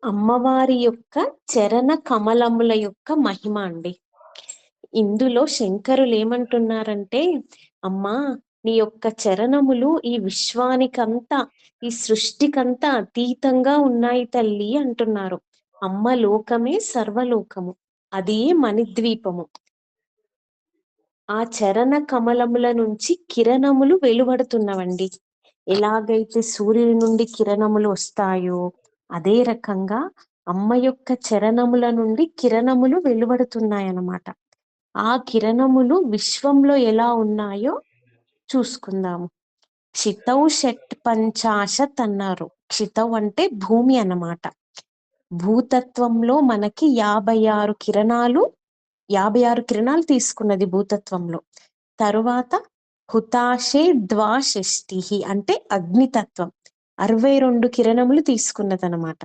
అమ్మవారి యొక్క చరణ కమలముల యొక్క మహిమ అండి. ఇందులో శంకరులు ఏమంటున్నారంటే, అమ్మా నీ యొక్క చరణములు ఈ విశ్వానికంతా, ఈ సృష్టికంతా అతీతంగా ఉన్నాయి తల్లి అంటున్నారు. అమ్మ లోకమే సర్వలోకము, అది మణిద్వీపము. ఆ చరణ కమలముల నుంచి కిరణములు వెలువడుతున్నవండి. ఎలాగైతే సూర్యుడి నుండి కిరణములు వస్తాయో అదే రకంగా అమ్మ యొక్క చరణముల నుండి కిరణములు వెలువడుతున్నాయన్నమాట. ఆ కిరణములు విశ్వంలో ఎలా ఉన్నాయో చూసుకుందాము. క్షితౌ షట్ పంచాశత్ అన్నారు. క్షితౌ అంటే భూమి అన్నమాట. భూతత్వంలో మనకి 56 కిరణాలు 56 కిరణాలు తీసుకున్నది భూతత్వంలో. తరువాత హుతాశే ద్వాషష్టి అంటే అగ్నితత్వం 62 కిరణములు తీసుకున్నదనమాట.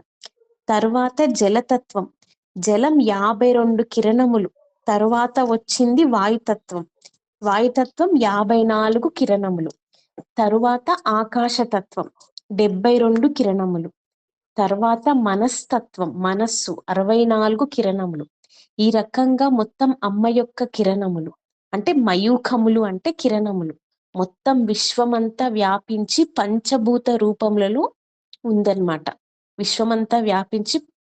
తరువాత జలతత్వం, జలం 52 కిరణములు. తరువాత వచ్చింది వాయుతత్వం, వాయుతత్వం 54 కిరణములు. తరువాత ఆకాశతత్వం 72 కిరణములు. తర్వాత మనస్తత్వం, మనస్సు 64 కిరణములు. ఈ రకంగా మొత్తం అమ్మ యొక్క కిరణములు అంటే మయూఖములు అంటే కిరణములు మొత్తం విశ్వమంతా వ్యాపించి పంచభూత రూపములలో ఉందన్నమాట. విశ్వమంతా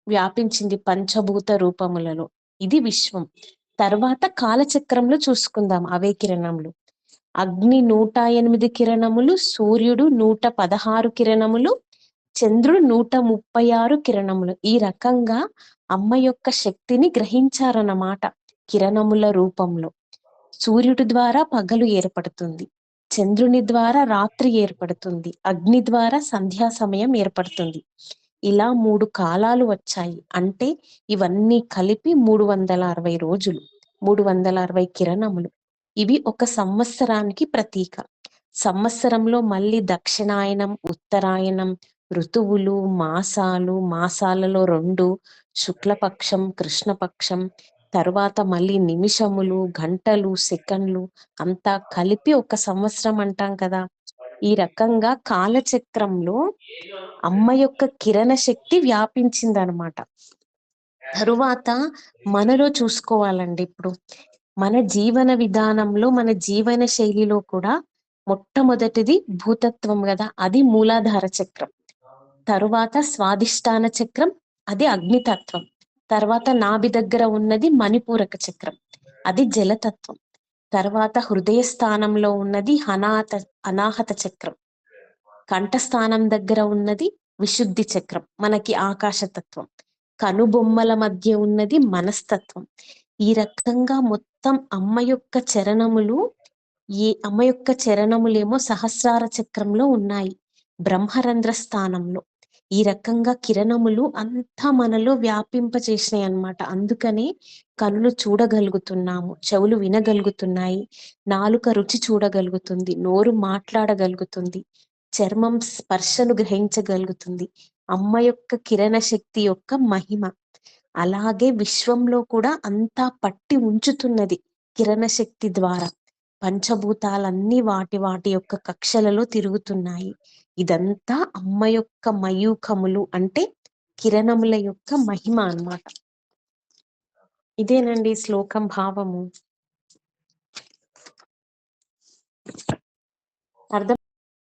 వ్యాపించింది పంచభూత రూపములలో. ఇది విశ్వం. తర్వాత కాలచక్రంలో చూసుకుందాం అవే కిరణములు. అగ్ని 108 కిరణములు, సూర్యుడు 116 కిరణములు, చంద్రుడు 136 కిరణములు. ఈ రకంగా అమ్మ యొక్క శక్తిని గ్రహించారన్నమాట కిరణముల రూపంలో. సూర్యుడి ద్వారా పగలు ఏర్పడుతుంది, చంద్రుని ద్వారా రాత్రి ఏర్పడుతుంది, అగ్ని ద్వారా సంధ్యా సమయం ఏర్పడుతుంది. ఇలా 3 కాలాలు వచ్చాయి. అంటే ఇవన్నీ కలిపి 360 రోజులు, 360 కిరణములు. ఇవి ఒక సంవత్సరానికి ప్రతీక. సంవత్సరంలో మళ్ళీ దక్షిణాయనం, ఉత్తరాయణం, ఋతువులు, మాసాలు, మాసాలలో 2, శుక్లపక్షం, కృష్ణపక్షం, తరువాత మళ్ళీ నిమిషములు, గంటలు, సెకండ్లు అంతా కలిపి ఒక సంవత్సరం అంటాం కదా. ఈ రకంగా కాలచక్రంలో అమ్మ యొక్క కిరణ శక్తి వ్యాపించిందనమాట. తరువాత మనలో చూసుకోవాలండి. ఇప్పుడు మన జీవన విధానంలో, మన జీవన శైలిలో కూడా మొట్టమొదటిది భూతత్వం కదా, అది మూలాధార చక్రం. తరువాత స్వాదిష్టాన చక్రం, అది అగ్నితత్వం. తర్వాత నాభి దగ్గర ఉన్నది మణిపూరక చక్రం, అది జలతత్వం. తర్వాత హృదయ స్థానంలో ఉన్నది అనాహత చక్రం. కంఠస్థానం దగ్గర ఉన్నది విశుద్ధి చక్రం, మనకి ఆకాశతత్వం. కనుబొమ్మల మధ్య ఉన్నది మనస్తత్వం. ఈ రకంగా మొత్తం అమ్మ యొక్క చరణములు, అమ్మ యొక్క చరణములేమో సహస్రార చక్రంలో ఉన్నాయి, బ్రహ్మరంధ్ర స్థానంలో. ఈ రకంగా కిరణములు అంతా మనలో వ్యాపింపచేసినాయి అన్నమాట. అందుకనే కళ్ళు చూడగలుగుతున్నాము, చెవులు వినగలుగుతున్నాయి, నాలుక రుచి చూడగలుగుతుంది, నోరు మాట్లాడగలుగుతుంది, చర్మం స్పర్శను గ్రహించగలుగుతుంది. అమ్మ యొక్క కిరణ శక్తి యొక్క మహిమ. అలాగే విశ్వంలో కూడా అంతా పట్టి ఉంచుతున్నది కిరణ శక్తి ద్వారా. పంచభూతాలన్నీ వాటి వాటి యొక్క కక్షలలో తిరుగుతున్నాయి. ఇదంతా అమ్మ యొక్క మయూఖములు అంటే కిరణముల యొక్క మహిమ అన్నమాట. ఇదేనండి శ్లోకం భావము. అర్థం